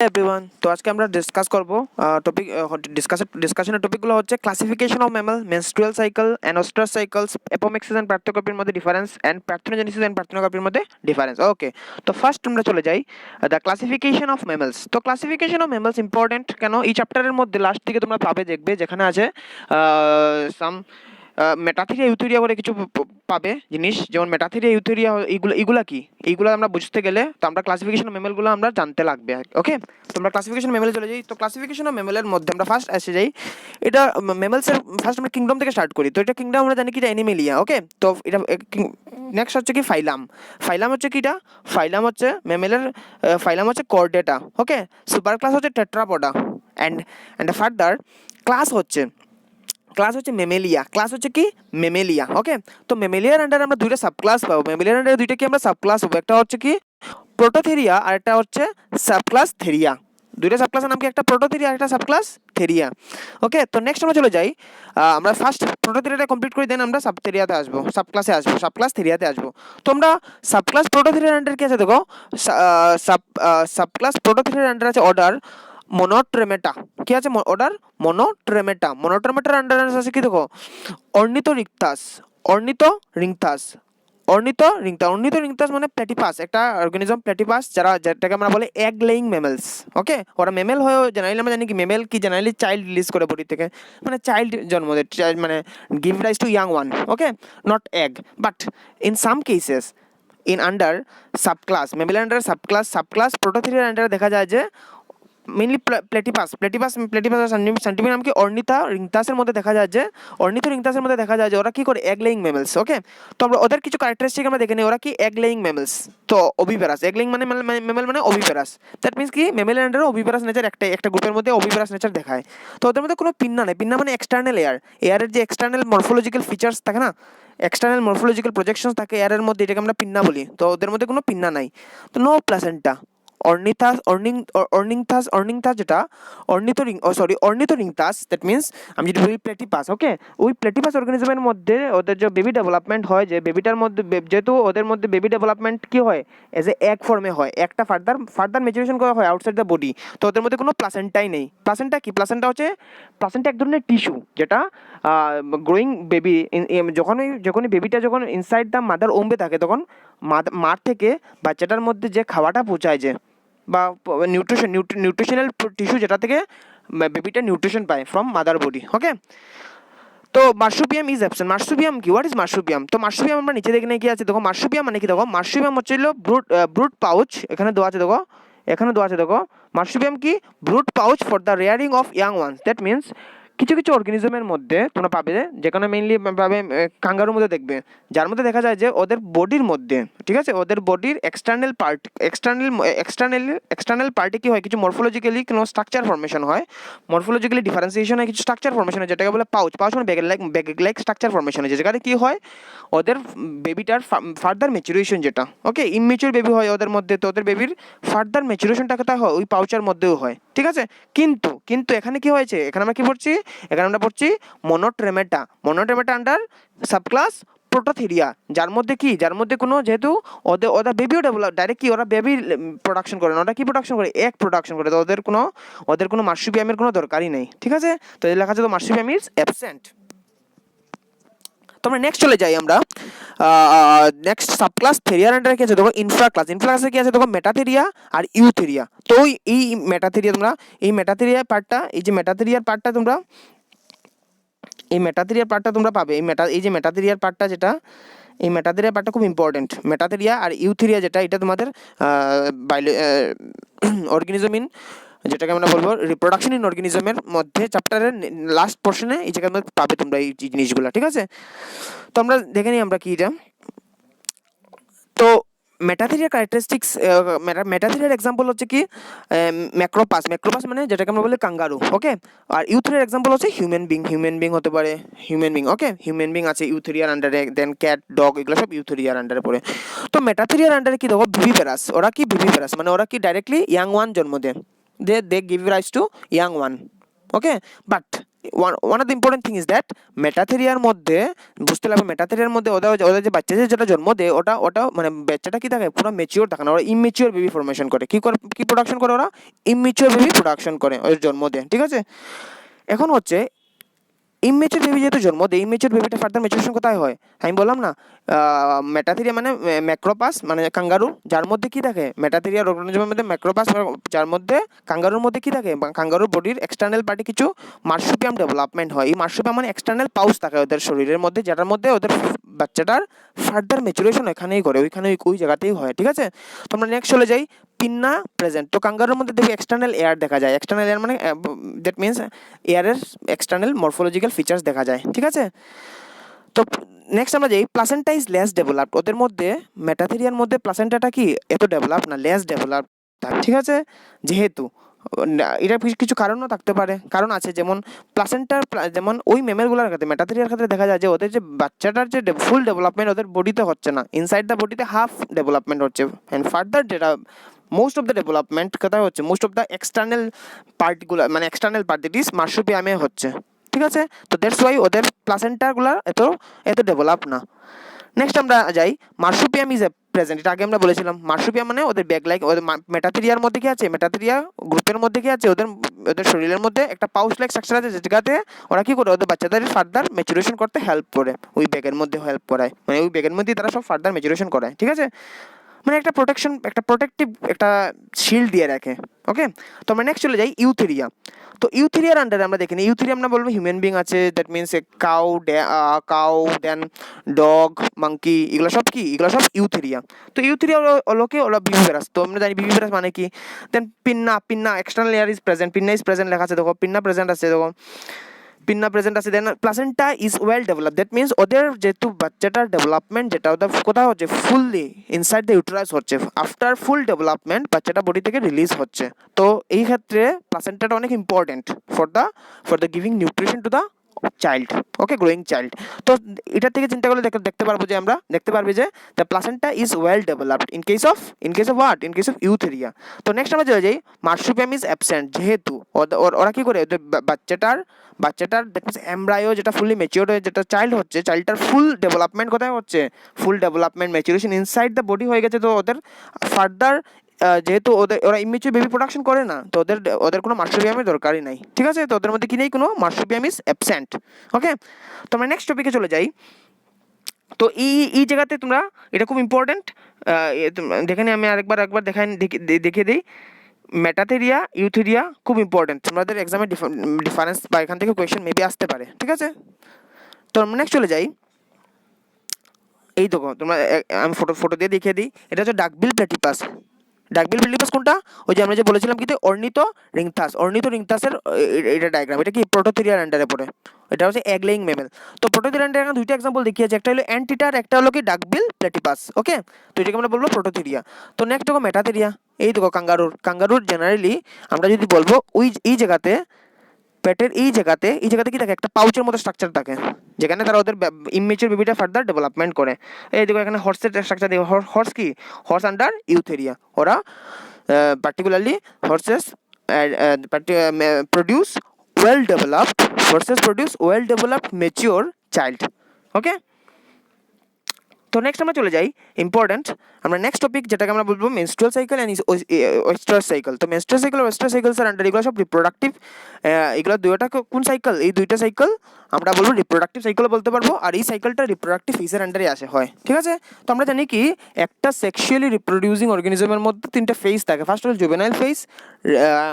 Everyone, তো আজকে আমরা ডিসকাস করব টপিক ডিসকাশনের টপিকগুলো হচ্ছে classification of mammal, menstrual cycle, anoestrus cycles, apomixis and পার্থেনোকপির মধ্যে ডিফারেন্স এন্ড পার্থেনোজেনেসিস এন্ড পার্থেনোকপির মধ্যে ডিফারেন্স। ওকে, তো ফার্স্ট আমরা চলে যাই দ্য ক্লাসিফিকেশন অফ ম্যামালস। তো ক্লাসিফিকেশন অফ ম্যামালস ইম্পর্টেন্ট কেন? এই চ্যাপ্টারের মধ্যে লাস্ট দিকে তোমরা পাবে, দেখবে যেখানে আছে সাম মেটাথিরিয়া ইউথেরিয়া করে কিছু পাবে জিনিস, যেমন মেটাথিরিয়া ইউথেরিয়া, এইগুলা কি, এইগুলো আমরা বুঝতে গেলে তো আমরা ক্লাসিফিকেশন অফ মেমেলগুলো আমরা জানতে লাগবে। ওকে, তোমরা ক্লাসিফিকেশন মেমেলে চলে যাই। তো ক্লাসিফিকেশন অফ মেমেলের মধ্যে আমরা ফার্স্ট এসে যাই, এটা মেমেলসের ফার্স্ট আমরা কিংডম থেকে স্টার্ট করি। তো এটা কিংডম আমরা জানি কি, এটা অ্যানিমেলিয়া। ওকে, তো এটা নেক্সট হচ্ছে কি ফাইলাম। ফাইলাম হচ্ছে কি, এটা ফাইলাম হচ্ছে মেমেলের, ফাইলাম হচ্ছে কর্ডেটা। ওকে, সুপার ক্লাস হচ্ছে টেট্রাপোডা অ্যান্ড ফার্দার ক্লাস হচ্ছে মেমেলিয়া। ক্লাস হচ্ছে কি মেমেলিয়া। ওকে, তো মেমেলিয়ার আন্ডারে আমরা দুইটা সাব ক্লাস পাবো। মেমেলিয়ার আন্ডারে দুইটা কি আমরা সাব ক্লাস পাবো, একটা হচ্ছে কি প্রোটোথেরিয়া আর একটা হচ্ছে সাব ক্লাস থেরিয়া। দুইটা সাব ক্লাসের নাম কি, একটা প্রোটোথেরিয়া আর একটা সাব ক্লাস থেরিয়া। ওকে, তো নেক্সট আমরা চলে যাই, আমরা ফার্স্ট প্রোটোথেরিয়াটা কমপ্লিট করি, দেন আমরা সাব থেরিয়াতে আসবো, সাব ক্লাসে আসবো, সাব ক্লাস থেরিয়াতে আসবো। তো আমরা সাব ক্লাস প্রোটোথেরিয়ার আন্ডার কি আছে দেখো, সাব ক্লাস প্রোটোথেরিয়ার আন্ডার আছে অর্ডার মনোট্রেমেটা। কি আছে অর্ডার মনোট্রেমেটা। মনোট্রেমেটার আন্ডার আছে কি দেখো, অর্নিথোরিকথাস, অর্নিথোরিংথাস, অর্নিথোরিংথাস মানে প্ল্যাটিপাস, একটা অর্গানিজম প্ল্যাটিপাস, যেটাকে আমরা বলে এগ লেইং মেমেলস। ওকে, ওরা মেমেল হয়েও জেনারেলি আমরা জানি কি মেমেল কি জেনারেলি চাইল্ড রিলিজ করে বডি থেকে, মানে চাইল্ড জন্ম দেয়, মানে give rise to young one. Okay, not egg, but in some cases in under subclass mammal under subclass প্রোটোথেরিয়ার আন্ডারে দেখা যায় যে মেইনলি প্লেটিপাস সেন্টিমির নাম কি অর্নিথোরিংথাসের মধ্যে দেখা যায় যে ওরা কি করে এগ লেইং মেমেলস। ওকে, তো আমরা ওদের কিছু ক্যারেক্টারিস্টিক আমরা দেখে নিই, ওরা কি এগ লেইং মেমেলস। তো ওভিপেরাস, এগ লেইং মানে মেমেল মানে ওভিপেরাস, দ্যাট মিনস কি মেমেলের আন্ডারে ওভিপেরাস নেচার একটা গ্রুপের মধ্যে ওভিপেরাস নেচার দেখায়। তো ওদের মধ্যে কোনো পিন্না নেই। পিন্না মানে এক্সটার্নাল এয়ারের যে এক্সটার্নাল মরফোলজিক্যাল ফিচার্স থাকে না, এক্সটার্নাল মরফোলজিক্যাল প্রজেকশনস থাকে এয়ারের মধ্যে, এটাকে আমরা পিন্না বলি। তো ওদের মধ্যে কোনো পিন্না নাই। তো নো প্লাসেন্টা। অর্নিংথাস যেটা অর্নিথোরিংথাস, দ্যাট মিনস আমি যদি বলি প্লেটিপাস। ওকে, ওই প্লেটিপাস অর্গানিজমের মধ্যে ওদের যে বেবি ডেভেলপমেন্ট হয়, যে বেবিটার মধ্যে যেহেতু ওদের মধ্যে বেবি ডেভেলপমেন্ট কি হয়, এজ এ এগ ফর্মে হয়, একটা ফার্দার ম্যাচুরেশন করা হয় আউটসাইড দ্য বডি। তো ওদের মধ্যে কোনো প্লাসেন্টাই নেই। প্লাসেন্টা কি, প্লাসেন্টা এক ধরনের টিস্যু, যেটা গ্রোয়িং বেবি যখনই বেবিটা যখন ইনসাইড দ্য মাদার ওম্বে থাকে, তখন মার থেকে বাচ্চাটার মধ্যে যে খাওয়াটা পৌঁছায় যে, বা নিউট্রিশনাল টিস্যু, যেটা থেকে বেবিটা নিউট্রিশন পায় ফ্রম মাদার বডি। ওকে, তো মার্সুপিয়াম ইজ অ্যাবসেন্ট। মার্সুপিয়াম কি, হোয়াট ইজ মার্সুপিয়াম? তো মার্সুপিয়াম আমরা নিচে দেখে কি আছে দেখো, মার্সুপিয়াম মানে কি দেখো, মার্সুপিয়াম হচ্ছে ব্রুট পাউচ, এখানে দেওয়া আছে দেখো, মার্সুপিয়াম কি brood pouch for the rearing of young ones. That means কিছু কিছু অর্গানিজমের মধ্যে তোমরা পাবে, যেখানে মেইনলি পাবে কাঙ্গারুর মধ্যে দেখবে, যার মধ্যে দেখা যায় যে ওদের বডির মধ্যে, ঠিক আছে, ওদের বডির এক্সটার্নাল পার্টে কি হয়, কিছু মরফোলজিক্যালি কোনো স্ট্রাকচার ফর্মেশন হয়, মরফোলজিক্যালি ডিফারেন্সিয়েশন হয়, কিছু স্ট্রাকচার ফর্মেশন হয়, যেটাকে বলে পাউচ মানে ব্যাগ লাইক স্ট্রাকচার ফর্মেশন হয়েছে, যেখানে কি হয় ওদের বেবিটার ফার্দার ম্যাচুরেশন, যেটা ওকে ইমমেচিউর বেবি হয় ওদের মধ্যে, তো ওদের বেবির ফার্দার ম্যাচুরেশনটা কোথায় হয়, ওই পাউচের মধ্যেও হয়। ঠিক আছে, কিন্তু এখানে কি হয়েছে, এখানে আমরা কি পড়ছি, এখানে আমরা পড়ছি মনোট্রেমেটা আন্ডার সাবক্লাস প্রোটোথেরিয়া, যার মধ্যে কোনো, যেহেতু ওদের বেবিও ডেভেলপ ডাইরেক্ট কি, ওরা বেবি প্রোডাকশন করে না, ওরা কি প্রোডাকশন করে, এক প্রোডাকশন করে। তো ওদের কোনো মার্সুপিয়ামের কোনো দরকারই নেই। ঠিক আছে, তো এই লেখা আছে তো মার্সুপিয়াম ইজ অ্যাবসেন্ট। তো আমরা নেক্সট চলে যাই, আমরা নেক্সট সাবক্লাস থেরিয়ার আন্ডারে কি আছে দেখো, ইনফ্রাক্লাসে কি আছে দেখো, মেটাথেরিয়া আর ইউথেরিয়া। তো এই মেটাথেরিয়া তোমরা এই মেটাথেরিয়ার পার্টটা তোমরা পাবে। এই যে মেটাথেরিয়ার পার্টটা, যেটা এই মেটাথেরিয়ার পার্টটা খুব ইম্পর্টেন্ট। মেটাথেরিয়া আর ইউথেরিয়া যেটা, এটা তোমাদের অর্গানিজমিন, যেটাকে আমরা বলবো রিপ্রোডাকশন ইন অর্গানিজমের মধ্যে চ্যাপ্টারের লাস্ট পোর্শনে এই জায়গার মধ্যে পাবে তোমরা এই জিনিসগুলো। ঠিক আছে, তো আমরা দেখে নিই আমরা কি এটা। তো মেটাথেরিয়ার ক্যারেক্টারিস্টিক্স, মেটাথেরিয়ার এক্সাম্পল হচ্ছে কি ম্যাক্রোপাস মানে যেটাকে আমরা বলি কাঙ্গারু। ওকে, আর ইউথেরিয়ার এক্সাম্পল হচ্ছে হিউম্যান বিং হতে পারে, ওকে, হিউম্যান বিং আছে ইউথেরিয়ার আন্ডারে, দেন ক্যাট, ডগ, এগুলো সব ইউথেরিয়ার আন্ডারে পড়ে। তো মেটাথেরিয়ার আন্ডারে কি দেখো, ভিভিপেরাস, ওরা কি ভিভিপেরাস মানে ওরা কি ডাইরেক্টলি ইয়াং ওয়ান জন্ম দেয়, they give rise to young one. Okay, but one of the important thing is that মেটাথেরিয়ার মধ্যে বুঝতে লাগবে, মেটাথেরিয়ার মধ্যে ওদের যে বাচ্চা যেটা জন্ম দেয় ওটা মানে বাচ্চাটা কি থাকে, পুরো ম্যাচিওর থাকে না, ওরা ইমেচিওর বেবি ফর্মেশন করে। কি প্রোডাকশন করে ওরা? ইমেচিওর বেবি প্রোডাকশন করে ওদের জন্ম দেয়, ঠিক আছে। এখন হচ্ছে ইমেচিওর বেবি যেহেতু জন্ম দেয়, ইমেচিওর বেবিটা ফার্দার ম্যাচুরেশন কোথায় হয়? আমি বললাম না, মেটাথেরিয়া মানে ম্যাক্রোপাস মানে কাঙ্গারু, যার মধ্যে কি থাকে, মেটাথেরিয়ার অর্গানিজমের মধ্যে ম্যাক্রোপাস, যার মধ্যে কাঙ্গারুর মধ্যে কি থাকে, কাঙ্গারুর বডির এক্সটার্নাল পার্টে কিছু মার্সুপিয়াম ডেভেলপমেন্ট হয়। এই মার্সুপিয়াম মানে এক্সটার্নাল পাউচ থাকে ওদের শরীরের মধ্যে, যেটার মধ্যে ওদের বাচ্চাটার ফার্দার ম্যাচুরেশন এখানেই করে, ওই জায়গাতেই হয়, ঠিক আছে। তো আমরা নেক্সট চলে যাই, পিন্না প্রেজেন্ট। তো কাঙ্গারুর মধ্যে দেখি এক্সটার্নাল এয়ার দেখা যায়, এক্সটার্নাল এয়ার মানে দ্যাট মিনস এয়ারের এক্সটার্নাল মরফোলজিক্যাল ফিচার্স দেখা যায়, ঠিক আছে। তো নেক্সট আমরা যাই, প্লাসেন্টা ইজ লেস ডেভেলপড। ওদের মধ্যে মেটাথেরিয়ার মধ্যে প্লাসেন্টাটা কি এত ডেভেলপ না, লেস ডেভেলপ, ঠিক আছে। যেহেতু এটা কিছু কারণও থাকতে পারে, কারণ আছে, যেমন প্লাসেন্টার, যেমন ওই মেমেলগুলোর ক্ষেত্রে মেটাথেরিয়ার ক্ষেত্রে দেখা যায় যে ওদের যে বাচ্চাটার যে ফুল ডেভেলপমেন্ট ওদের বডিতে হচ্ছে না, ইনসাইড দ্য বডিতে হাফ ডেভেলপমেন্ট হচ্ছে, অ্যান্ড ফার্দার যেটা মোস্ট অফ দ্য ডেভেলপমেন্ট কোথায় হচ্ছে, মোস্ট অফ দ্য এক্সটার্নাল পার্টগুলো মানে এক্সটার্নাল পার্ট দ্যাট ইজ মার্সুপিয়ামে হচ্ছে, ঠিক আছে। তো দ্যাটস ওয়াই ওদের প্লাসেন্টাগুলো এত ডেভেলপ না। নেক্সট আমরা যাই, মার্সুপিয়াম ইজ এ প্রেজেন্ট। এটা আগে আমরা বলেছিলাম, মার্সুপিয়াম মানে ওদের ব্যাগ লাইক, ওদের মেটাথেরিয়ার মধ্যে কি আছে, মেটাথেরিয়া গ্রুপের মধ্যে কি আছে, ওদের শরীরের মধ্যে একটা পাউচ লাইক স্ট্রাকচার আছে, যেটাতে ওরা কি করে ওদের বাচ্চাদের ফার্দার ম্যাচুরেশন করতে হেল্প করে, ওই ব্যাগের মধ্যে হেল্প করায়, মানে ওই ব্যাগের মধ্যেই তারা সব ফার্দার ম্যাচুরেশন করায়, ঠিক আছে। মানে একটা প্রোটেকশন, একটা প্রোটেক্টিভ একটা শিল্ড দিয়ে রাখে, ওকে। তো আমরা নেক্সট চলে যাই ইউথেরিয়া। তো ইউথেরিয়ার আন্ডারে আমরা দেখি ইউথেরিয়া আমরা বলবো হিউম্যান বিং আছে, that means a cow then dog monkey, এগুলো সব কি, এগুলো সব ইউথেরিয়া। তো ইউথেরিয়া ওলোকে ওরা বিভিপারাস। তো আমরা জানি বিভিপারাস মানে কি। Then pinna external ear is present, pinna is present লেখা আছে, দেখো পিন্না প্রেজেন্ট আছে, দেখো পিন্না প্রেজেন্ট আছে। Then placenta is well develop, that means ওদের যেহেতু বাচ্চাটার ডেভেলপমেন্ট যেটা ওদের কোথায় হচ্ছে, ফুললি ইনসাইড দ্য ইউটেরাস হচ্ছে, আফটার ফুল ডেভেলপমেন্ট বাচ্চাটা বডি থেকে রিলিজ হচ্ছে। তো এই ক্ষেত্রে প্লাসেন্টাটা অনেক important for the giving nutrition to the child, okay, growing child. তো এটা থেকে চিন্তা করলে দেখতে পারবো যে আমরা দেখতে পারবি যে the placenta is well developed in case of what, in case of Eutheria. তো নেক্সট আমরা চলে যাই, মার্সুপিয়াম ইজ অ্যাবসেন্ট। যেহেতু ওরা কি করে, ওদের বাচ্চাটার এমব্রায়ো যেটা ফুললি ম্যাচিওর হয়ে যেটা চাইল্ড হচ্ছে, চাইল্ডটার ফুল ডেভেলপমেন্ট কোথায় হচ্ছে, full development maturation inside the body হয়ে গেছে। তো ওদের ফার্দার যেহেতু ওরা ইমেচিওর বেবি প্রোডাকশন করে না, তো ওদের কোনো মার্সুপিয়ামের দরকারই নাই, ঠিক আছে। তো ওদের মধ্যে কি নেই, কোনো মার্সুপিয়াম ইজ অ্যাবসেন্ট, ওকে। তো আমরা নেক্সট টপিকে চলে যাই। তো এই জায়গাতে তোমরা এটা খুব ইম্পর্টেন্ট, দেখে আমি একবার দেখিয়ে দিই। মেটাথেরিয়া ইউথেরিয়া খুব ইম্পর্টেন্ট, তোমাদের এক্সামে ডিফারেন্স বা এখান থেকে কোয়েশ্চেন মেবি আসতে পারে, ঠিক আছে। তো আমরা নেক্সট চলে যাই। এই দেখো তোমরা, আমি ফটো দিয়ে দেখিয়ে দিই। এটা হচ্ছে ডাকবিল প্লেটিপাস। ডাকবিল প্লেটিপাস কোনটা, ওই যে আমরা যে বলেছিলাম কিন্তু অর্নিথোরিংথাসের এটা ডায়াগ্রাম। এটা কি প্রোটোথেরিয়ার আন্ডারে পড়ে, এটা হচ্ছে এগ লেইং মেমেল। তো প্রোটোথেরিয়ার আন্ডারে এখন দুইটা এক্সাম্পল দেখিয়েছি, একটা হলো অ্যান্টিটার, একটা হলো কি ডাকবিল প্লেটিপাস, ওকে। তো এটাকে আমরা বলবো প্রোটোথেরিয়া। তো নেক্সট দেখো মেটাথেরিয়া। এই দেখো কাঙ্গারুর জেনারেলি আমরা যদি বলবো এই জায়গাতে পেটের এই জায়গাতে কি থাকে, একটা পাউচের মতো স্ট্রাকচার থাকে, যেখানে তারা ওদের ইমেচিওর বেবিটা ফার্দার ডেভেলপমেন্ট করে। এই দেখো এখানে হর্সের স্ট্রাকচার দেখো, হর্স আন্ডার ইউথেরিয়া। ওরা particularly horses produce well developed mature child, okay. তো নেক্সট আমরা চলে যাই ইম্পর্টেন্ট, আমরা নেক্সট টপিক যেটাকে আমরা বলবো মেনস্ট্রুয়াল সাইকেল অ্যান্ড ওয়েস্ট্রাস সাইকেল। তো মেনস্ট্রুয়াল সাইকেল আর ওয়েস্ট্রাস সাইকেলসের আন্ডার এগুলো সব রিপ্রোডাক্টিভ, এগুলো দুইটা কোন সাইকেল, এই দুইটা সাইকেল আমরা বলবো রিপ্রোডাক্টিভ সাইকেলও বলতে পারবো, আর এই সাইকেলটা রিপ্রোডাক্টিভ ফেজের আন্ডারে আসে হয়, ঠিক আছে। তো আমরা জানি কি একটা সেক্সুয়ালি রিপ্রোডিউসিং অর্গানিজমের মধ্যে তিনটা ফেজ থাকে। ফার্স্ট হলো জুভেনাইল ফেজ,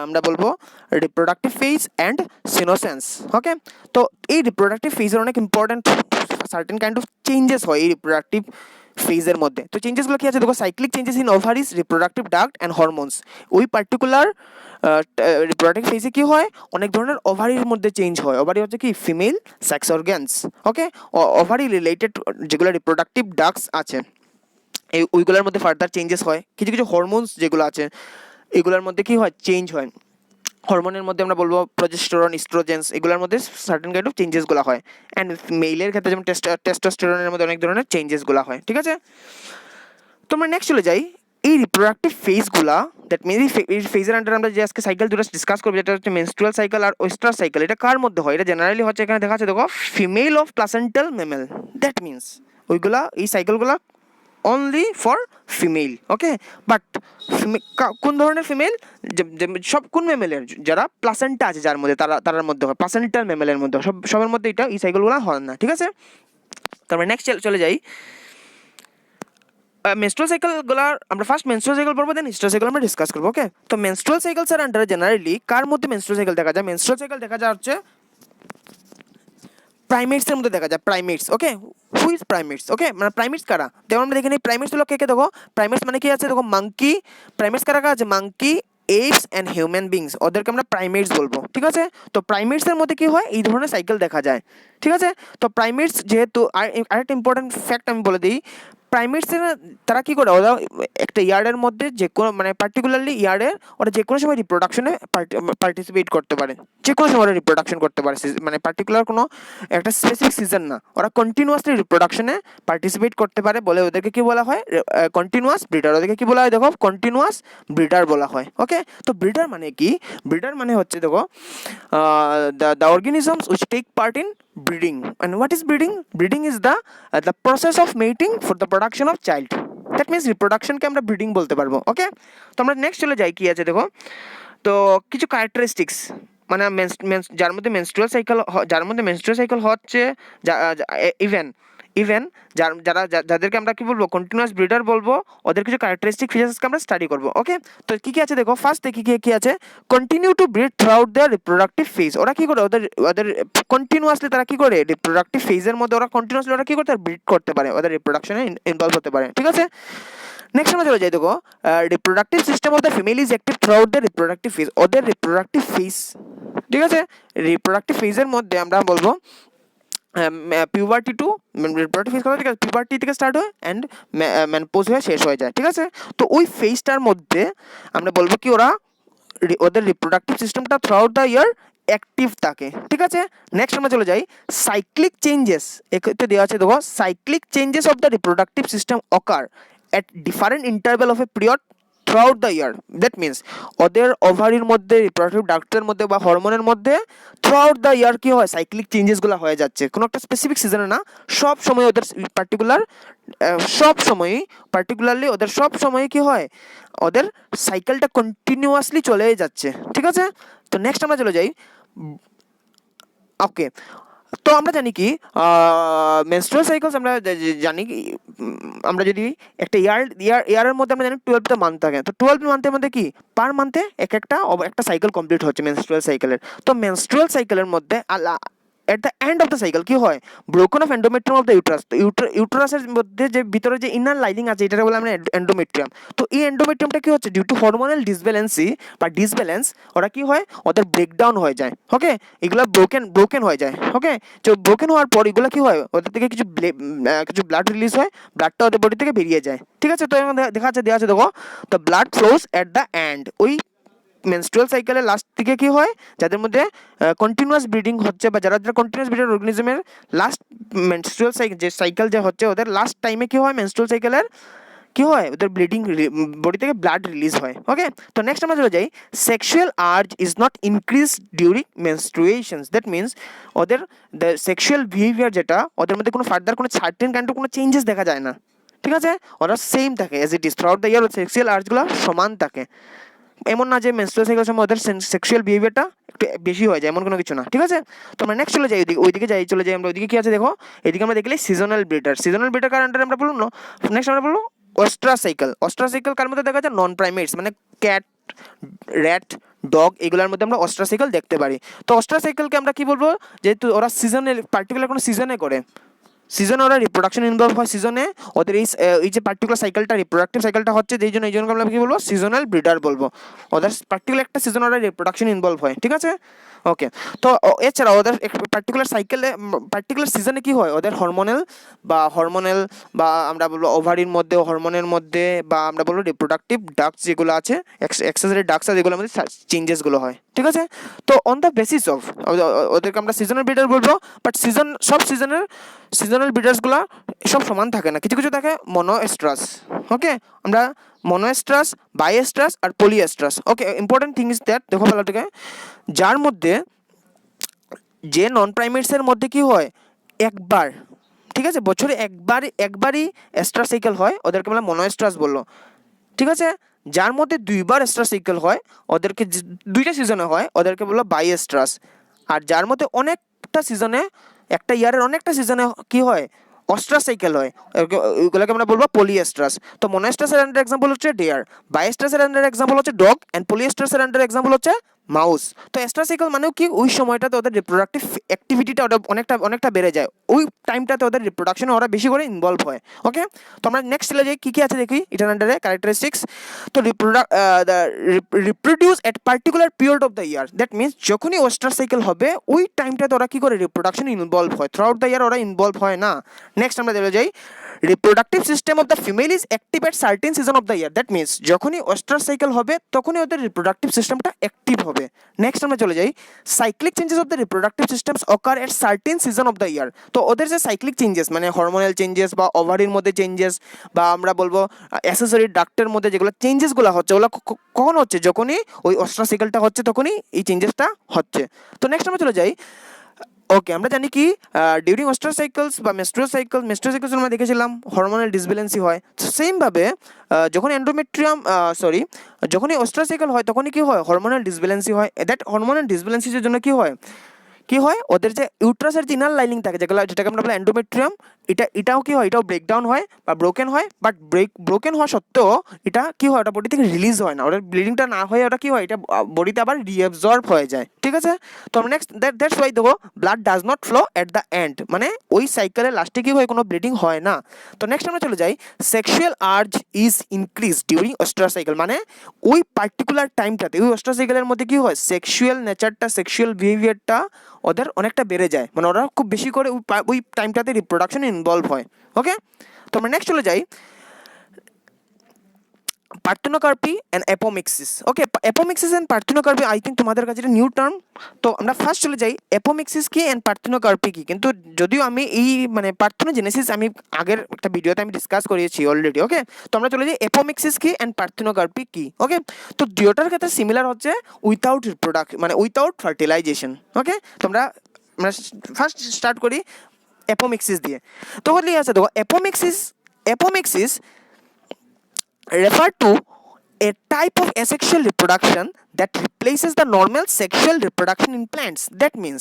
আমরা বলবো রিপ্রোডাক্টিভ ফেজ অ্যান্ড সিনোসেন্স, ওকে। তো এই রিপ্রোডাক্টিভ ফেজের অনেক important certain kind of changes হয় এই রিপ্রোডাক্টিভ ফেজের মধ্যে। তো চেঞ্জেসগুলো কি আছে দেখো, cyclic changes in ovaries, reproductive duct and hormones. ওই পার্টিকুলার রিপ্রোডাক্টিভ ফেজে কি হয়, অনেক ধরনের ওভারির মধ্যে চেঞ্জ হয়। ওভারি হচ্ছে কি ফিমেল সেক্স অর্গানস, ওকে। ওভারি রিলেটেড যেগুলো রিপ্রোডাক্টিভ ডাক্টস আছে ওইগুলোর মধ্যে ফার্দার চেঞ্জেস হয়। কিছু হরমোনস যেগুলো আছে এগুলোর মধ্যে কি হয়, চেঞ্জ হয়। হরমোনের মধ্যে আমরা বলবো প্রজেস্টেরন, ইস্ট্রোজেন্স, এগুলোর মধ্যে সার্টেন কাইন্ড অফ চেঞ্জেসগুলো হয়। অ্যান্ড মেইলের ক্ষেত্রে যেমন টেস্টোস্টেরনের মধ্যে অনেক ধরনের চেঞ্জেসগুলো হয়, ঠিক আছে। তো আমরা নেক্সট চলে যাই, এই রিপ্রোডাক্টিভ ফেজগুলা দ্যাট মিনস এই ফেজের আন্ডারে আমরা যে আজকে সাইকেল দুটো ডিসকাস করবো, যেটা হচ্ছে মেনস্ট্রুয়াল সাইকেল আর ওয়েস্ট্রাস সাইকেল, এটা কার মধ্যে হয়? এটা জেনারেলি হচ্ছে, এখানে দেখা আছে দেখো, female of placental mammal. That means ওইগুলা, এই সাইকেলগুলা only for female, okay. But কোন ধরনের ফিমেল? সব কোন মেমেলের? যারা প্লাসেন্টা আছে যার মধ্যে, তারার মধ্যে হয়, প্লাসেন্টাল মেমেলের মধ্যে, সবার মধ্যে এটা, এই সাইকেলগুলো হয় না, ঠিক আছে। তারপরে নেক্সট চলে যাই, মেনস্ট্রুয়াল সাইকেলগুলোর আমরা ফার্স্ট মেনস্ট্রুয়াল সাইকেল পড়বো, দেন হিস্ট্রাল সাইকেল আমরা ডিসকাস করবো, ওকে। তো মেনস্ট্রুয়াল সাইকেলস এর আন্ডারে জেনারেলি কার মধ্যে মেনস্ট্রুয়াল সাইকেল দেখা যায়? মেনস্ট্রুয়াল সাইকেল দেখা যায় হচ্ছে প্রাইমেটসের মধ্যে দেখা যায়, প্রাইমেটস, ওকে। হুইজ প্রাইমেটস, ওকে, মানে প্রাইমেটস কারা? যেমন আমরা দেখে নিই প্রাইমেটস হলো কে কে, দেখো প্রাইমেটস মানে কি আছে, দেখো মাঙ্কি, প্রাইমেটস কারা কারা আছে? Monkey, apps and human beings, ওদেরকে আমরা প্রাইমেটস বলবো, ঠিক আছে। তো প্রাইমেটসের মধ্যে কি হয়, এই ধরনের সাইকেল দেখা যায়, ঠিক আছে। তো প্রাইমেটস যেহেতু, আরেকটা ইম্পর্টেন্ট ফ্যাক্ট আমি বলে দিই, প্রাইমেটসের তারা কী করে, ওরা একটা ইয়ার্ডের মধ্যে যে কোনো, মানে পার্টিকুলারলি ইয়ার্ডের, ওরা যে কোনো সময় রিপ্রোডাকশনে পার্টিসিপেট করতে পারে, যে কোনো সময় ওরা রিপ্রোডাকশন করতে পারে, মানে পার্টিকুলার কোনো একটা স্পেসিফিক সিজন না, ওরা কন্টিনিউয়াসলি রিপ্রোডাকশনে পার্টিসিপেট করতে পারে বলে ওদেরকে কি বলা হয়? Continuous breeder. ওদেরকে কি বলা হয় দেখো? কন্টিনিউয়াস ব্রিডার বলা হয়, ওকে। তো ব্রিডার মানে কি? ব্রিডার মানে হচ্ছে দেখো, the organisms which take part in breeding. And what is breeding? Breeding is the process of mating for the production of child. That means reproduction কে আমরা ব্রিডিং বলতে পারবো, ওকে। তো আমরা নেক্সট চলে যাই, কি আছে দেখো, তো কিছু ক্যারেক্টারিস্টিক্স, মানে যার মধ্যে মেনস্ট্রুয়াল সাইকেল হচ্ছে, ইভেন যাদেরকে আমরা কি বলবো, কন্টিনিউয়াস ব্রিডার বলবো, ওদের কিছু ক্যারেক্টারিস্টিক ফিচার্সকে আমরা স্টাডি করবো, ওকে। তো কি কি আছে দেখো, ফার্স্ট দেখি কি আছে, continue to breed throughout their reproductive phase. ওরা কি করে, ওদের কন্টিনিউয়াসলি তারা কি করে, রিপ্রোডাক্টিভ ফেজের মধ্যে ওরা কন্টিনিউয়াসলি ওরা কি করতে পারে, ব্রিড করতে পারে, ওদের রিপ্রোডাকশনে ইনভলভ হতে পারে, ঠিক আছে। নেক্সট আমরা চলে যাই দেখো, reproductive system of the female is active through out the reproductive phase. ওদের রিপ্রোডাক্টিভ ফেজ, ঠিক আছে, রিপ্রোডাক্টিভ ফেজের মধ্যে আমরা বলবো পিউবার্টি টু রিপ্রোডাক্টিভ ফেজ, ঠিক আছে, পিউবার্টি থেকে স্টার্ট হয় অ্যান্ড মেনোপজ হয়ে শেষ হয়ে যায়, ঠিক আছে। তো ওই ফেজটার মধ্যে আমরা বলবো কি, ওদের রিপ্রোডাক্টিভ সিস্টেমটা through out the year active থাকে, ঠিক আছে। নেক্সট আমরা চলে যাই, সাইক্লিক চেঞ্জেস, এক্ষেত্রে দেওয়া আছে দেখো, cyclic changes of the reproductive system ochre at different interval of a period throughout the year. That means ওদের ওভারির মধ্যে, রিপ্রোডাক্টিভ ডাক্টের মধ্যে বা হরমোনের মধ্যে থ্রুআউট দ্য ইয়ার কি হয়, সাইক্লিক চেঞ্জেসগুলো হয়ে যাচ্ছে, কোনো একটা স্পেসিফিক সিজনে না, সব সময় ওদের পার্টিকুলারলি ওদের সব সময় কি হয়, ওদের সাইকেলটা কন্টিনিউয়াসলি চলে যাচ্ছে, ঠিক আছে। তো নেক্সট আমরা চলে যাই, ওকে। তো আমরা জানি কি, মেনস্ট্রুয়াল সাইকেলস আমরা জানি, আমরা যদি একটা ইয়ারের মধ্যে আমরা জানি 12টা মান্থ থাকে, তো 12 মান্থের মধ্যে কি, পার মান্থে একটা সাইকেল কমপ্লিট হচ্ছে মেনস্ট্রুয়াল সাইকেলের। তো মেনস্ট্রুয়াল সাইকেলের মধ্যে at the end of the cycle কি হয়, broken of endometrium of the uterus. তো ইউটারাসের মধ্যে যে ভিতরে যে ইনার লাইনিং আছে, এটাকে বলে আমরা এন্ডোমেট্রিয়াম। তো এই এন্ডোমেট্রিয়ামটা কি হচ্ছে, ডিউ টু হরমোনাল ডিসব্যালেন্স ওরা কি হয়, ওদের ব্রেকডাউন হয়ে যায়, ওকে। এগুলো ব্রোকেন হয়ে যায়, ওকে। তো ব্রোকেন হওয়ার পর এগুলো কি হয়, ওদের থেকে কিছু ব্লাড রিলিজ হয়, ব্লাডটা ওদের বডি থেকে বেরিয়ে যায়, ঠিক আছে। তো দেওয়া আছে দেখো, the blood flows at the end. ওই মেনস্ট্রুয়াল সাইকেলের লাস্ট থেকে কি হয়, যাদের মধ্যে কন্টিনিউয়াস ব্রিডিং হচ্ছে বা যারা কন্টিনিউয়াস ব্রিডার অর্গানিজমের লাস্ট মেনস্ট্রুয়াল সাইকেল যে হচ্ছে, ওদের লাস্ট টাইমে কি হয়, মেনস্ট্রুয়াল সাইকেলের কি হয়, ওদের বডি থেকে ব্লাড রিলিজ হয়, ওকে। তো নেক্সট আমরা চলে যাই, sexual urge is not increase during menstruations. That means ওদের সেক্সুয়াল বিহেভিয়ার যেটা, ওদের মধ্যে কোনো ফার্দার কোনো সার্টেন কাইন্ড অফ কোনো চেঞ্জেস দেখা যায় না, ঠিক আছে। ওরা সেম থাকে as it is throughout the year, sexual আর্জগুলো সমান থাকে, এমন না যে মেনস্ট্রুয়াল সাইকেলের সময় ওদের সেক্সুয়াল বিহেভিয়ারটা একটু বেশি হয়ে যায়, এমন কোনো কিছু না, ঠিক আছে। তো আমরা নেক্সট চলে যাই, চলে যাই আমরা ওইদিকে, কি আছে দেখো, এদিকে আমরা দেখলে সিজনাল ব্রিডার কার আন্ডারে আমরা বলবো না। নেক্সট আমরা বলবো অস্ট্রা সাইকেল কার মধ্যে দেখা যায়, নন প্রাইমেটস, মানে ক্যাট, র্যাট, ডগ, এগুলোর মধ্যে আমরা অস্ট্রা সাইকেল দেখতে পারি। তো অস্ট্রা সাইকেলকে আমরা কি বলবো, যেহেতু ওরা সিজনে, পার্টিকুলার কোনো সিজনে করে, সিজনে ওরা রিপ্রোডাকশন ইনভলভ হয়, সিজনে ওদের এই যে পার্টিকুলার সাইকেলটা, রিপ্রোডাক্টিভ সাইকেলটা হচ্ছে, এই জন্য আমরা কি বলবো, সিজনাল ব্রিডার বলবো। ওদের পার্টিকুলার একটা সিজন ওরা রিপ্রোডাকশন ইনভলভ হয়, ঠিক আছে, ওকে। তো এছাড়া ওদের পার্টিকুলার সিজনে কি হয়, ওদের হরমোনাল বা আমরা বলবো ওভারির মধ্যে, হরমোনের মধ্যে, বা আমরা বলবো রিপ্রোডাক্টিভ ডাক্টস যেগুলো আছে, এক্সেসরি ডাক্টস আছে, যেগুলোর মধ্যে চেঞ্জেসগুলো হয়, ঠিক আছে। তো অন দ্য বেসিস অফ ওদেরকে আমরা সিজনাল ব্রিডার বলবো, বাট সিজনাল সিজনাল ব্রিডার্সগুলো সব সমান থাকে না, কিছু কিছু থাকে মনোএস্ট্রাস। ওকে, আমরা মনোএস্ট্রাস, বাইএস্ট্রাস আর পলিএস্ট্রাস। ওকে, ইম্পর্টেন্ট থিং ইজ দ্যাট, দেখো ভালো থেকে, যার মধ্যে যে নন প্রাইমেটসের মধ্যে কি হয় একবার, ঠিক আছে, বছরে একবারই এস্ট্রা সাইকেল হয়, ওদেরকে আমরা মনোএস্ট্রাস বললো। ঠিক আছে, যার মধ্যে দুইবার এস্ট্রা সাইকেল হয়, ওদেরকে দুইটা সিজনে হয়, ওদেরকে বললো বাইএস্ট্রাস। আর যার মধ্যে অনেকটা সিজনে, একটা ইয়ারের অনেকটা সিজনে কি হয় অস্ট্রা সাইকেল হয়, ওইগুলোকে আমরা বলবো পলিএস্ট্রাস। তো মনোএস্ট্রাসের আন্ডার এক্সাম্পল হচ্ছে ডিয়ার, বাইএস্ট্রাসের আন্ডার এক্সাম্পল হচ্ছে ডগ, অ্যান্ড পলিএস্ট্রাসের আন্ডার এক্সাম্পল হচ্ছে মাউস। তো এক্সট্রা সাইকেল মানেও কি ওই সময়টাতে ওদের রিপ্রোডাক্টিভ অ্যাক্টিভিটিটা ওটা অনেকটা বেড়ে যায়, ওই টাইমটাতে ওদের রিপ্রোডাকশনে ওরা বেশি করে ইনভলভ হয়। ওকে, তো আমরা নেক্সট চলে যাই, কী কী আছে দেখি এটার আন্ডারে ক্যারেক্টারিস্টিক্স। তো reproduce at particular period of the year, that means যখনই ওয়েস্টার সাইকেল হবে ওই টাইমটাতে ওরা কী করে রিপ্রোডাকশনে ইনভলভ হয়, থ্রু আউট দ্য ইয়ার ওরা ইনভলভ হয় না। নেক্সট আমরা চলে যাই, reproductive system of the female is active at certain season of the year, that means যখনই ওয়েস্টার সাইকেল হবে তখনই ওদের রিপ্রোডাক্টিভ সিস্টেমটা অ্যাক্টিভ হবে। নেক্সট আমরা চলে যাই, cyclic changes of the reproductive systems ochre at certain season of the year. তো ওদের যে সাইক্লিক চেঞ্জেস মানে হরমোনাল চেঞ্জেস বা ওভারির মধ্যে চেঞ্জেস বা আমরা বলবো অ্যাসেসরি ডাক্টের মধ্যে যেগুলো চেঞ্জেসগুলো হচ্ছে, ওগুলো কখন হচ্ছে, যখনই ওই ওয়েস্টার সাইকেলটা হচ্ছে তখনই এই চেঞ্জেসটা হচ্ছে। তো নেক্সট আমরা চলে যাই, ওকে, আমরা জানি কি ডিউরিং ওয়েস্টার সাইকেলস বা মেস্ট্রুয়াল সাইকেলস আমরা দেখেছিলাম হরমোনাল ডিসব্যালেন্সি হয়। সেমভাবে যখন যখনই ওয়েস্টার সাইকেল হয় তখনই কি হয় হরমোনাল ডিসব্যালেন্সি হয়। দ্যাট হরমোনাল ডিসব্যালেন্সির জন্য কি হয় ওদের যে ইউট্রাসের যে ইনার লাইনিং থাকে যেটাকে আমরা বলি এন্ডোমেট্রিয়াম, এটাও কি হয়, এটাও ব্রেকডাউন হয় বা ব্রোকেন হয়। বাট ব্রোকেন হওয়া সত্ত্বেও এটা কি হয়, ওটা বডি থেকে রিলিজ হয় না, ওটার ব্লিডিংটা না হয়ে ওটা কি হয়, এটা বডিতে আবার রিঅ্যাবজর্ব হয়ে যায়। ঠিক আছে, তো আমরা নেক্সট দ্যাটস ওয়াই দেখো blood does not flow at the end, মানে ওই সাইকেলের লাস্টে কি হয় কোনো ব্লিডিং হয় না। তো নেক্সট আমরা চলে যাই, sexual urge is increase during oyster cycle, মানে ওই পার্টিকুলার টাইমটাতে ওই ওয়েস্টার সাইকেলের মধ্যে কি হয় সেক্সুয়াল নেচারটা, সেক্সুয়াল বিহেভিয়ারটা ওদের অনেকটা বেড়ে যায়, মানে ওরা খুব বেশি করে ওই টাইমটাতে রিপ্রোডাকশনে ইনভলভ হয়। ওকে, তো আমরা নেক্সট চলে যাই, parthenocarpy and apomixis. Okay, apomixis and parthenocarpy I think তোমাদের কাছে এটা নিউ টার্ম। তো আমরা ফার্স্ট চলে যাই অ্যাপোমিক্সিস কি অ্যান্ড পার্থেনোকার্পি কি, কিন্তু যদিও আমি এই মানে পার্থেনোজেনেসিস আমি আগের একটা ভিডিওতে আমি ডিসকাস করিয়েছি অলরেডি। ওকে, তো আমরা চলে যাই অ্যাপোমিক্সিস কি অ্যান্ড পার্থেনোকার্পি কি। ওকে, তো দুটোটার ক্ষেত্রে সিমিলার হচ্ছে উইথাউট মানে উইথাউট ফার্টিলাইজেশন। ওকে, তো আমরা ফার্স্ট স্টার্ট করি অ্যাপোমিক্সিস দিয়ে। তো হলেই আছে দেখো apomixis refer to a type of asexual reproduction that replaces the normal sexual reproduction in plants. That means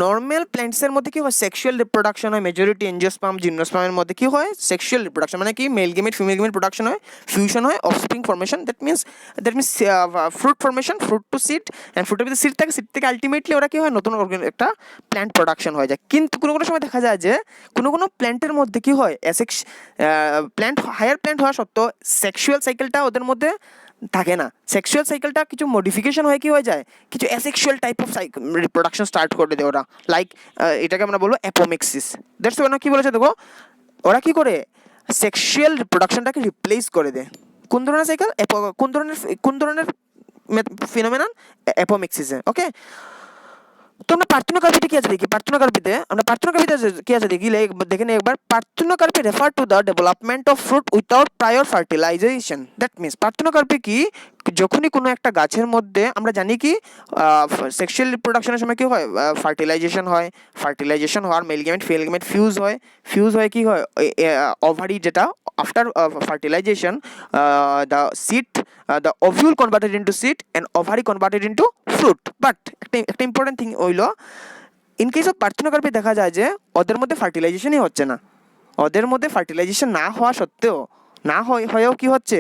normal plants এর মধ্যে কি হয় sexual reproduction হয়, majority angiosperm gymnosperm এর মধ্যে কি হয় sexual reproduction, মানে কি male gamete female gamete production হয়, fusion হয়, offspring formation, that means fruit formation, fruit to seed, and fruit থেকে seed থেকে ultimately ওরা কি হয় নতুন একটা প্ল্যান্ট প্রোডাকশন হয়ে যায়। কিন্তু কোনো কোনো সময় দেখা যায় যে কোনো প্ল্যান্টের মধ্যে কি হয় প্ল্যান্ট হায়ার প্ল্যান্ট হওয়া সত্ত্বেও সেক্সুয়াল সাইকেলটা ওদের মধ্যে থাকে না, সেক্সুয়াল সাইকেলটা কিছু মডিফিকেশন হয়ে কি হয়ে যায়, কিছু asexual type of reproduction start করে দেয় ওরা, লাইক এটাকে আমরা বলবো অ্যাপোমিক্সিস। দ্যাটস ওয়াই কি বলেছে দেখো, ওরা কি করে সেক্সুয়াল রিপ্রোডাকশনটাকে রিপ্লেস করে দেয়। কোন ধরনের সাইকেল, কোন ধরনের ফিনোমেনন, অ্যাপোমিক্সিসে। ওকে, তো আমরা পার্থেনোকার্পিতে কি আছে দেখি, পার্থেনোকার্পিতে কি আছে দেখি, দেখে নিই একবার। Parthenocarpy refer to the development of fruit without prior fertilization. That means parthenocarpy কি, যখনই কোনো একটা গাছের মধ্যে আমরা জানি কি সেক্সুয়াল রিপ্রোডাকশনের সময় কি হয় ফার্টিলাইজেশন হওয়ার male gamete female gamete fuse হয় কি হয় ওভারি, যেটা after fertilization the seed the ovule converted into seed and ovary converted into fruit. But একটা ইম্পর্টেন্ট থিং হইলো ইন কেস অফ পার্থেনোকার্পি দেখা যায় যে ওদের মধ্যে ফার্টিলাইজেশনই হচ্ছে না, ওদের মধ্যে ফার্টিলাইজেশন না হওয়া সত্ত্বেও হয়েও কি হচ্ছে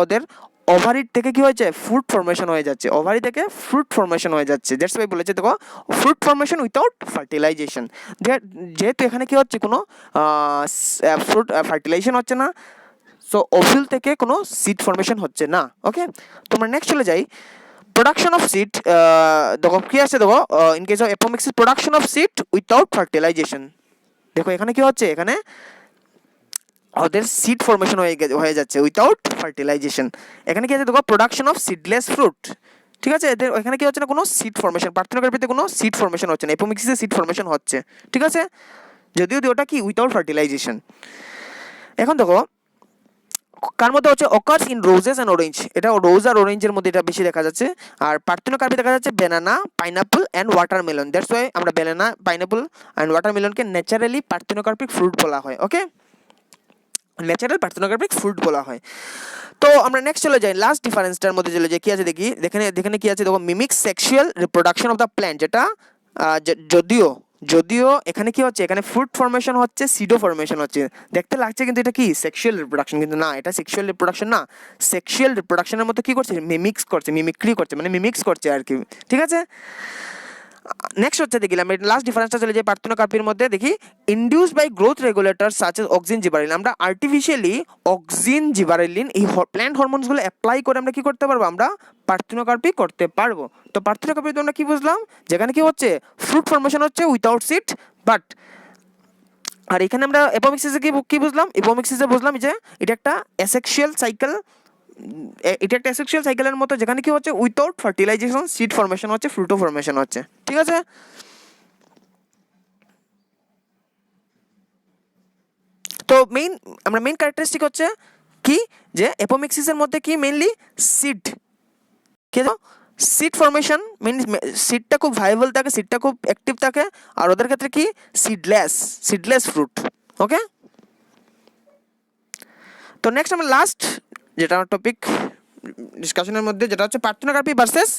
ওদের ওভারি থেকে কি হয়েছে ফ্রুট ফর্মেশন হয়ে যাচ্ছে, দ্যাটস ওয়াই বলেছে দেখো ফ্রুট ফর্মেশন উইথাউট ফার্টিলাইজেশন। যেহেতু এখানে কি হচ্ছে কোনো ফ্রুট ফার্টিলাইজেশন হচ্ছে না, সো ওভিউল থেকে কোনো সিড ফর্মেশন হচ্ছে না। ওকে, তোমরা নেক্সট চলে যাই, প্রোডাকশন অফ সিড। দেখো কি আছে দেখো in case of apomixis production of seed without fertilization. দেখো এখানে কি হচ্ছে, এখানে ওদের সিড ফর্মেশন হয়ে যাচ্ছে উইথাউট ফার্টিলাইজেশন। এখানে কি আছে দেখো প্রোডাকশন অফ সিডলেস ফ্রুট। ঠিক আছে, এদের এখানে কি হচ্ছে না কোনো সিড ফর্মেশন, পার্থেনোকার্পিতে কোনো সিড ফর্মেশন হচ্ছে না, অ্যাপোমিক্সিসে সিড ফর্মেশন হচ্ছে। ঠিক আছে, যদিও ওটা কি উইথাউট ফার্টিলাইজেশন। এখন দেখো কার মধ্যে হচ্ছে occurs in roses and orange, এটা রোজ আর অরেঞ্জের মধ্যে এটা বেশি দেখা যাচ্ছে। আর পার্থেনোকার্পে দেখা যাচ্ছে banana, pineapple and watermelon. That's why আমরা ব্যানানা, পাইনাপল অ্যান্ড ওয়াটারমেলনকে ন্যাচারালি পার্থেনোকার্পিক ফ্রুট বলা হয়। ওকে, ন্যাচারাল পার্থেনোকার্পিক ফ্রুট বলা হয়। তো আমরা নেক্সট চলে যাই, লাস্ট ডিফারেন্সটার মধ্যে চলে যাই, কি আছে দেখি, দেখেনে কি আছে দেখো, mimic sexual reproduction of the plant, যেটা যদিও এখানে কি হচ্ছে, এখানে ফ্রুট ফর্মেশন হচ্ছে, সিডো ফর্মেশন হচ্ছে, দেখতে লাগছে কিন্তু এটা কি সেক্সুয়াল রিপ্রোডাকশন, কিন্তু না, এটা সেক্সুয়াল রিপ্রোডাকশন না। সেক্সুয়াল রিপ্রোডাকশনের মতো কি করছে, মিমিক্রি করছে, মানে মিমিক্স করছে আর কি, ঠিক আছে। নেক্সট হচ্ছে দেখিলাম লাস্ট ডিফারেন্সটা চলে যায় পার্থেনোকার্পির মধ্যে, দেখি induce by growth regulator such as auxin gibberellin, আমরা আর্টিফিশিয়ালি অক্সিন জিবারেলিন এই প্ল্যান্ট হরমোনসগুলো অ্যাপ্লাই করে আমরা কি করতে পারবো, আমরা পার্থেনোকার্পি করতে পারবো। তো পার্থেনোকার্পিতে আমরা কি বুঝলাম, যেখানে কি হচ্ছে ফ্রুট ফর্মেশন হচ্ছে উইথাউট সিড, বাট আর এখানে আমরা এপোমিক্সিসে কি বুঝলাম, এপোমিক্সিসে বুঝলাম যে এটা একটা অ্যাসেক্সুয়াল সাইকেল, এটা একটা অ্যাসেক্সুয়াল সাইকেলের মতো, যেখানে কি হচ্ছে উইথাউট ফার্টিলাইজেশন সিড ফর্মেশন হচ্ছে, ফ্রুটো ফর্মেশন হচ্ছে, ঠিক আছে। তো আমরা মেইন ক্যারেক্টারিস্টিক হচ্ছে কি, যে এপোমিক্সিসের মধ্যে কি মেইনলি সিড, কি সিড ফর্মেশন, মেইন সিডটা খুব ভাইবল থাকে, সিডটা খুব অ্যাক্টিভ থাকে, আর ওদের ক্ষেত্রে কি সিডলেস ফ্রুট। ওকে, তো নেক্সট আমরা লাস্ট যেটা আমার টপিক ডিসকাশনের মধ্যে, যেটা হচ্ছে পার্থেনোকার্পি ভার্সেস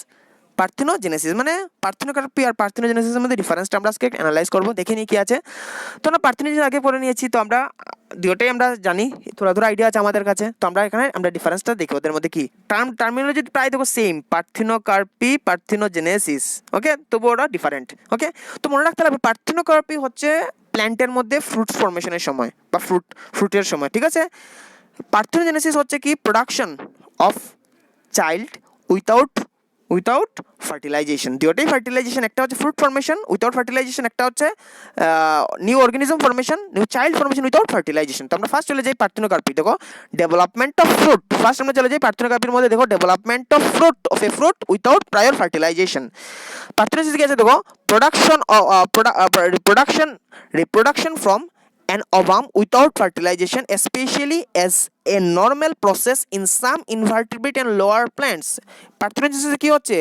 পার্থেনোজেনেসিস, মানে পার্থেনোকার্পি আর পার্থেনোজেনেসিসের মধ্যে ডিফারেন্সটা আমরা আজকে অ্যানালাইজ করবো, দেখে নিই কি আছে। তো আমরা পার্থেনোজেনেসিস আগে পড়ে নিয়েছি, তো আমরা দুটোই আমরা জানি, থোড়া আইডিয়া আছে আমাদের কাছে, তো আমরা এখানে আমরা ডিফারেন্সটা দেখি ওদের মধ্যে কি টার্মিনোলজি প্রায় দেখো সেম, পার্থেনোকার্পি পার্থেনোজেনেসিস, ওকে, তবু ওরা ডিফারেন্ট। ওকে, তো মনে রাখতে হবে পার্থেনোকার্পি হচ্ছে প্ল্যান্টের মধ্যে ফ্রুট ফর্মেশনের সময় বা ফ্রুটের সময়, ঠিক আছে। পার্থেনোজেনেসিস হচ্ছে কি production of child without fertilization, দুটোই ফার্টিলাইজেশন, একটা হচ্ছে ফ্রুট ফর্মেশন উইথাউট ফার্টিলাইজেশন, একটা হচ্ছে new organism formation, new child formation without fertilization. তো আমরা ফার্স্ট চলে যাই পার্থেনোকার্পি, দেখো ডেভেলপমেন্ট অফ ফ্রুট, ফার্স্ট আমরা চলে যাই পার্থেনোকার্পির মধ্যে, দেখো development of a fruit without prior fertilization. Parthenogenesis কি আছে দেখো, reproduction from an ovum without fertilization, especially as a normal process in some invertebrate and lower plants. Parthenogenesis কি হচ্ছে,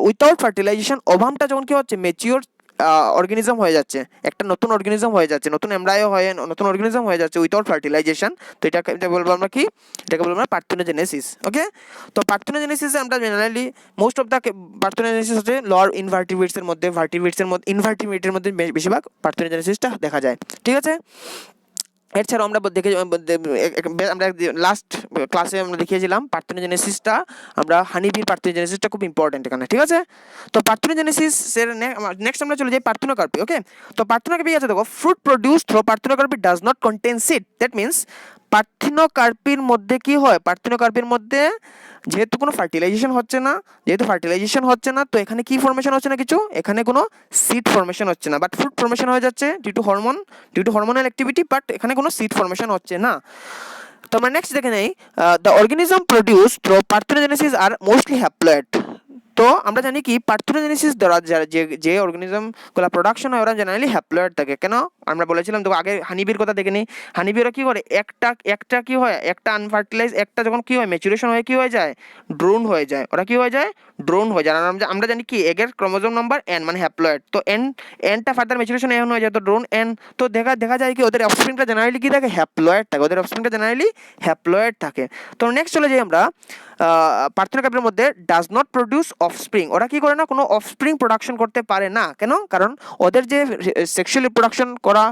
উইথাউট ফার্টিলাইজেশন ওভামটা যখন কি হচ্ছে ম্যাচিওর অর্গানিজম হয়ে যাচ্ছে, একটা নতুন অর্গানিজম হয়ে যাচ্ছে, নতুন এমব্রায়ো হয়ে নতুন অর্গানিজম হয়ে যাচ্ছে উইথাউট ফার্টিলাইজেশন, তো এটা বলবো আমরা কি, এটাকে বলবো আমরা পার্থেনোজেনেসিস। ওকে, তো পার্থেনোজেনেসিসে আমরা generally most of the parthenogenesis হচ্ছে লোয়ার ইনভার্টিব্রেটসের মধ্যে, ইনভার্টিব্রেটের মধ্যে বেশিরভাগ পার্থেনোজেনেসিসটা দেখা যায়, ঠিক আছে। এছাড়াও আমরা আমরা লাস্ট ক্লাসে আমরা দেখিয়েছিলাম পার্থেনোজেনেসিসটা, আমরা হানিবির পার্থেনোজেনেসিসটা খুব ইম্পর্টেন্ট এখানে, ঠিক আছে। তো পার্থেনোজেনেসিসের নেক্সট আমরা চলে যাই পার্থেনোকার্পি। ওকে, তো পার্থেনোকার্পি আছে দেখো, fruit produce through parthenocarpy does not contain seed, that means পার্থেনোকার্পির মধ্যে কি হয়, পার্থেনোকার্পির মধ্যে যেহেতু কোনো ফার্টিলাইজেশন হচ্ছে না, তো এখানে কি ফর্মেশন হচ্ছে না কিছু, এখানে কোনো সিড ফর্মেশন হচ্ছে না, বাট ফ্রুট ফর্মেশন হয়ে যাচ্ছে due to hormonal activity, but এখানে কোনো সিড ফর্মেশন হচ্ছে না। তো আমরা নেক্সট দেখে নেই, the organism produce through parthenogenesis are mostly haploid. তো আমরা জানি কি পার্থেনোজেনেসিস দ্বারা যে অর্গানিজমগুলো প্রোডাকশন হয় ওরা জেনারেলি হ্যাপ্লয়েড থাকে। কেন, আমরা বলেছিলাম তো আগে হানিবির কথা দেখে নিই, হানিবিরা কি করে, একটা কি হয়, একটা আনফার্টিলাইজ, একটা যখন কি হয় ম্যাচুরেশন হয়ে কি হয়ে যায়, ড্রোন হয়ে যায়, ওরা কি হয়ে যায়, ড্রোন হয়ে যায়। আর আমরা জানি কি এগের ক্রোমোজোম নাম্বার এন মানে হ্যাপ্লয়েড, তো এনটা ফার্দার ম্যাচুরেশন এন হয়ে যায়, তো ড্রোন এন, তো দেখা যায় কি ওদের অফস্প্রিংটা জেনারেলি কি থাকে, হ্যাপ্লয়েড থাকে, তো নেক্সট চলে যাই আমরা পার্থেনোকার্পির মধ্যে ডাজ নট প্রডিউস অফস্প্রিং, ওরা কি করে না, কোনো অফস্প্রিং প্রোডাকশন করতে পারে না। কেন, কারণ ওদের যে সেক্সুয়াল রিপ্রোডাকশন করা,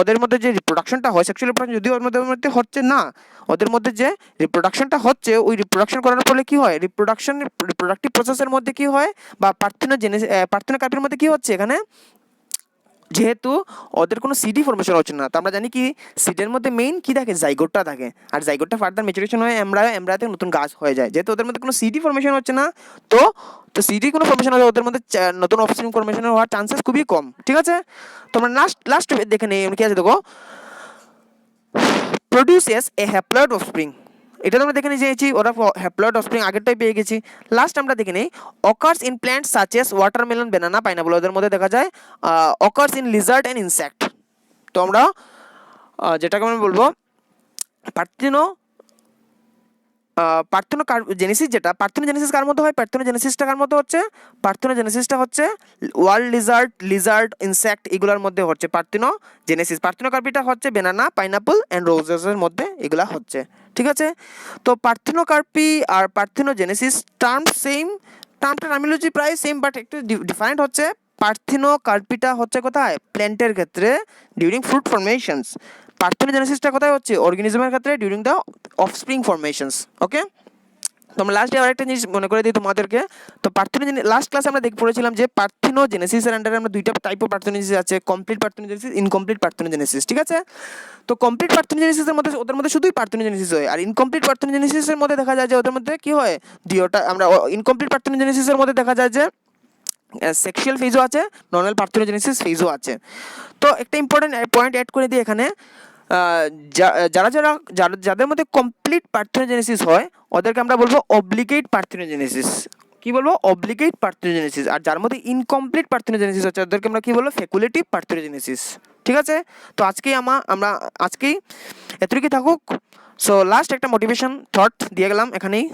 ওদের মধ্যে যে রিপ্রোডাকশনটা হয়, সেক্সুয়াল রিপ্রোডাকশন যদিও ওর মধ্যে হচ্ছে না, ওদের মধ্যে যে রিপ্রোডাকশনটা হচ্ছে, ওই রিপ্রোডাকশন করার ফলে কি হয়, রিপ্রোডাক্টিভ প্রসেসের মধ্যে কি হয়, বা পার্থেনোকার্পির মধ্যে কি হচ্ছে, এখানে যেহেতু ওদের কোনো সিডি ফর্মেশন হচ্ছে না, তো আমরা জানি কি সিডের মধ্যে মেইন কি থাকে, জাইগোটটা থাকে, আর জাইগোটটা ফার্দার ম্যাচুরেশন হয়ে এমব্রায়োতে নতুন গাছ হয়ে যায়, যেহেতু ওদের মধ্যে কোনো সিডি ফর্মেশন হচ্ছে না, তো সিডি কোনো ফর্মেশন হলে ওদের মধ্যে নতুন অফস্প্রিং ফর্মেশন হওয়ার চান্সেস খুবই কম, ঠিক আছে। তো আমরা লাস্ট দেখে নেই কি আছে দেখো, প্রডিউসেস এ হ্যাপ্লয়েড অফস্প্রিং, এটা তো আমরা দেখে নিয়েছি, ওরা হ্যাপ্লয়েড অফস্প্রিং আগেরটাই পেয়ে গেছি। লাস্ট আমরা দেখে নিই, occurs in plants such as watermelon, banana, pineapple, ওদের মধ্যে দেখা যায় occurs in Lizaad and insect, তো আমরা যেটাকে আমি বলবো পার্থেনোজেনেসিস, যেটা পার্থেনোজেনেসিস কার মধ্যে হয়, পার্থেনোজেনেসিসটা কার মধ্যে হচ্ছে, পার্থেনোজেনেসিসটা হচ্ছে ওয়ার্ল্ড লিজার্ড ইনসেক্ট এগুলোর মধ্যে হচ্ছে পার্থেনোজেনেসিস। পার্থেনোকার্পিটা হচ্ছে বেনানা, পাইনাপল অ্যান্ড রোজেসের মধ্যে এগুলা হচ্ছে, ঠিক আছে। তো পার্থেনোকার্পি আর পার্থেনোজেনেসিস টার্মিনোলজি প্রায় সেম, বাট একটু ডিফারেন্ট হচ্ছে। পার্থেনোকার্পিটা হচ্ছে কোথায়, প্ল্যান্টের ক্ষেত্রে ডিউরিং ফ্রুট ফর্মেশনস। পার্থেনোজেনেসিসটা কোথায় হচ্ছে, অর্গানিজমের ক্ষেত্রে ডিউরিং দ্য অফস্প্রিং ফর্মেশনস। ওকে, তো আমরা লাস্টে আরেকটা জিনিস মনে করে দিই তোমাদেরকে। তো লাস্ট ক্লাসে আমরা পড়েছিলাম যে পার্থেনোজেনেসিসের আন্ডারে আমরা দুইটা টাইপ অফ পার্থেনোজেনেসিস আছে, কমপ্লিট পার্থেনোজেনেসিস, ইনকমপ্লিট পার্থেনোজেনেসিস, ঠিক আছে। তো কমপ্লিট পার্থেনোজেনেসিসের মধ্যে ওদের মধ্যে শুধুই পার্থেনোজেনেসিস হয়, আর ইনকমপ্লিট পার্থেনোজেনেসিসের মধ্যে দেখা যায় যে ওদের মধ্যে কি হয়, দুইটা। আমরা ইনকমপ্লিট পার্থেনোজেনেসিসের মধ্যে দেখা যায় যে সেক্সুয়াল ফেজও আছে, নর্মাল পার্থেনোজেনেসিস ফেজও আছে। তো একটা ইম্পর্টেন্ট পয়েন্ট অ্যাড করে দিই এখানে, যাদের মধ্যে কমপ্লিট পার্থেনোজেনেসিস হয় ওদেরকে আমরা বলবো অব্লিগেট পার্থেনোজেনেসিস। কি বলবো, অব্লিগেট পার্থেনোজেনেসিস। আর যার মধ্যে ইনকমপ্লিট পার্থেনোজেনেসিস হচ্ছে ওদেরকে আমরা কি বলবো, ফেকুলেটিভ পার্থেনোজেনেসিস, ঠিক আছে। তো আমরা আজকেই এতটুকুই থাকুক। সো লাস্ট একটা মোটিভেশন থট দিয়ে গেলাম এখানেই।